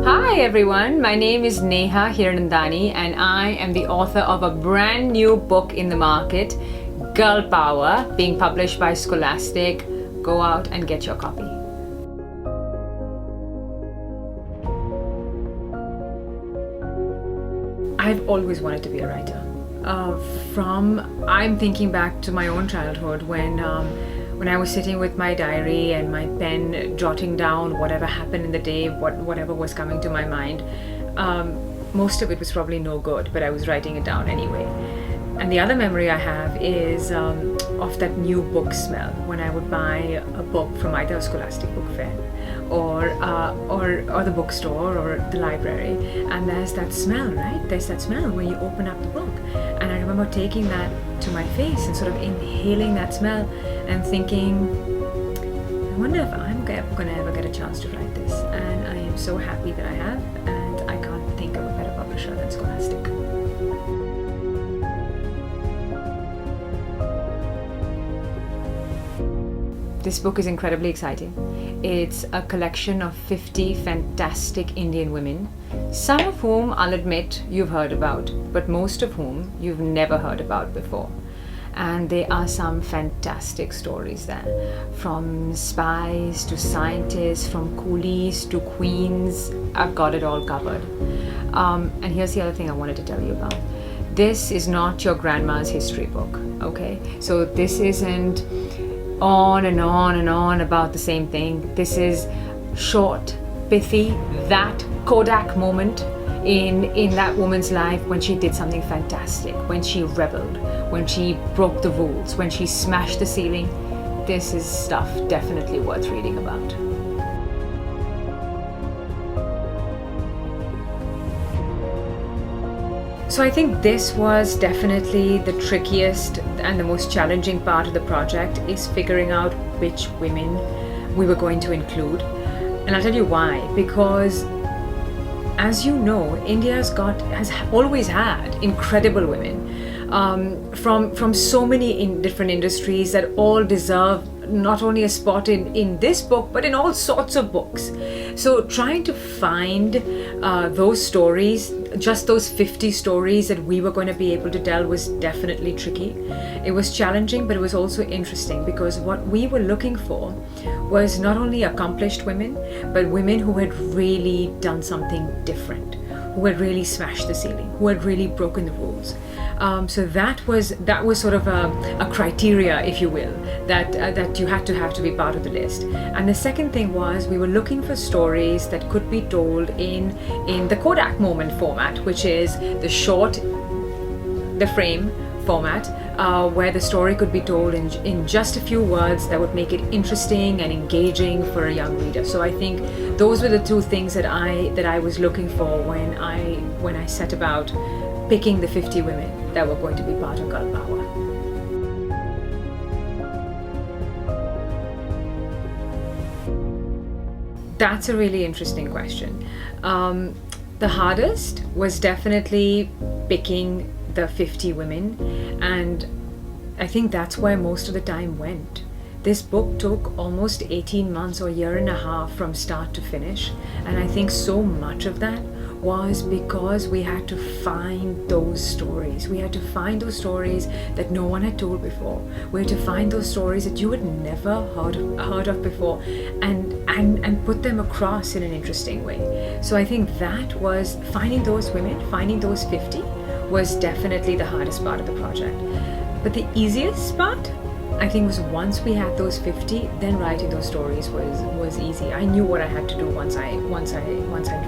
Hi everyone, my name is Neha Hiranandani and I am the author of a brand new book in the market, Girl Power, being published by Scholastic. Go out and get your copy. I've always wanted to be a writer. I'm thinking back to my own childhood when I was sitting with my diary and my pen jotting down whatever happened in the day, whatever was coming to my mind. Most of it was probably no good, but I was writing it down anyway. And the other memory I have is of that new book smell when I would buy a book from either a Scholastic book fair or the bookstore or the library, and there's that smell, right? There's that smell when you open up the book, and I remember taking that to my face and sort of inhaling that smell and thinking, I wonder if I'm going to ever get a chance to write this. And I am so happy that I have, and I can't think of a better publisher than Scholastic. This book is incredibly exciting. It's a collection of 50 fantastic Indian women, some of whom I'll admit you've heard about, but most of whom you've never heard about before. And there are some fantastic stories there, from spies to scientists, from coolies to queens. I've got it all covered. And here's the other thing I wanted to tell you about. This is not your grandma's history book, okay? So this isn't on and on and on about the same thing. This is short, pithy, that Kodak moment in that woman's life when she did something fantastic, when she rebelled, when she broke the rules, when she smashed the ceiling. This is stuff definitely worth reading about. So I think this was definitely the trickiest and the most challenging part of the project, is figuring out which women we were going to include. And I'll tell you why. Because as you know, India has always had incredible women from so many different industries that all deserve not only a spot in this book, but in all sorts of books. So trying to find those stories, just those 50 stories that we were going to be able to tell, was definitely tricky. It was challenging, but it was also interesting, because what we were looking for was not only accomplished women, but women who had really done something different, who had really smashed the ceiling, who had really broken the rules. So that was sort of a criteria, if you will, that you had to be part of the list. And the second thing was, we were looking for stories that could be told in the Kodak moment format, which is the short, the frame format, where the story could be told in just a few words that would make it interesting and engaging for a young reader. So I think those were the two things that I was looking for when I set about picking the 50 women that were going to be part of Girl Power. That's a really interesting question. The hardest was definitely picking the 50 women, and I think that's where most of the time went. This book took almost 18 months or a year and a half from start to finish, and I think so much of that was because we had to find those stories. We had to find those stories that no one had told before. We had to find those stories that you had never heard of before, and put them across in an interesting way. So I think that was finding those women, finding those 50, was definitely the hardest part of the project. But the easiest part, I think, was once we had those 50, then writing those stories was easy. I knew what I had to do once I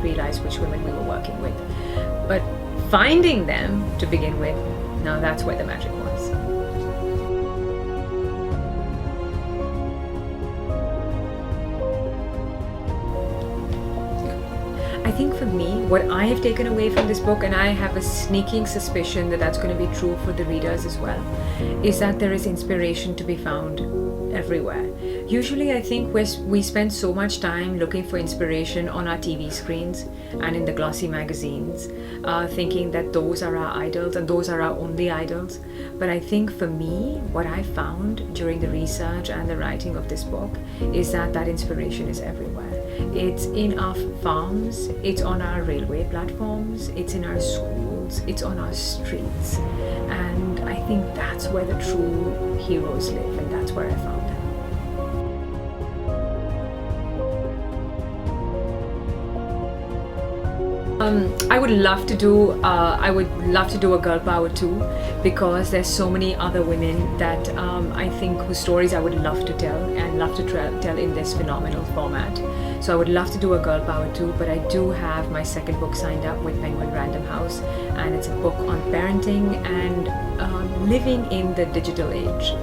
realized which women we were working with. But finding them to begin with, now that's where the magic was. I think for me, what I have taken away from this book, and I have a sneaking suspicion that that's going to be true for the readers as well, is that there is inspiration to be found everywhere. Usually I think we spend so much time looking for inspiration on our TV screens and in the glossy magazines, thinking that those are our idols and those are our only idols. But I think for me, what I found during the research and the writing of this book is that inspiration is everywhere. It's in our farms, it's on our railway platforms, it's in our schools, it's on our streets. And I think that's where the true heroes live, and that's where I found them. I would love to do a girl power too, because there's so many other women that I think whose stories I would love to tell and love to tell in this phenomenal format. So I would love to do a girl power too, but I do have my second book signed up with Penguin Random House, and it's a book on parenting and living in the digital age.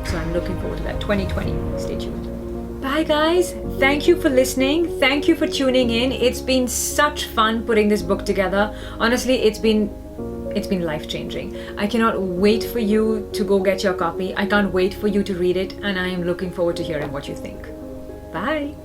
So I'm looking forward to that. 2020. Stay tuned. Bye guys, thank you for listening, thank you for tuning in. It's been such fun putting this book together. Honestly, it's been life-changing. I cannot wait for you to go get your copy. I can't wait for you to read it, and I am looking forward to hearing what you think. Bye.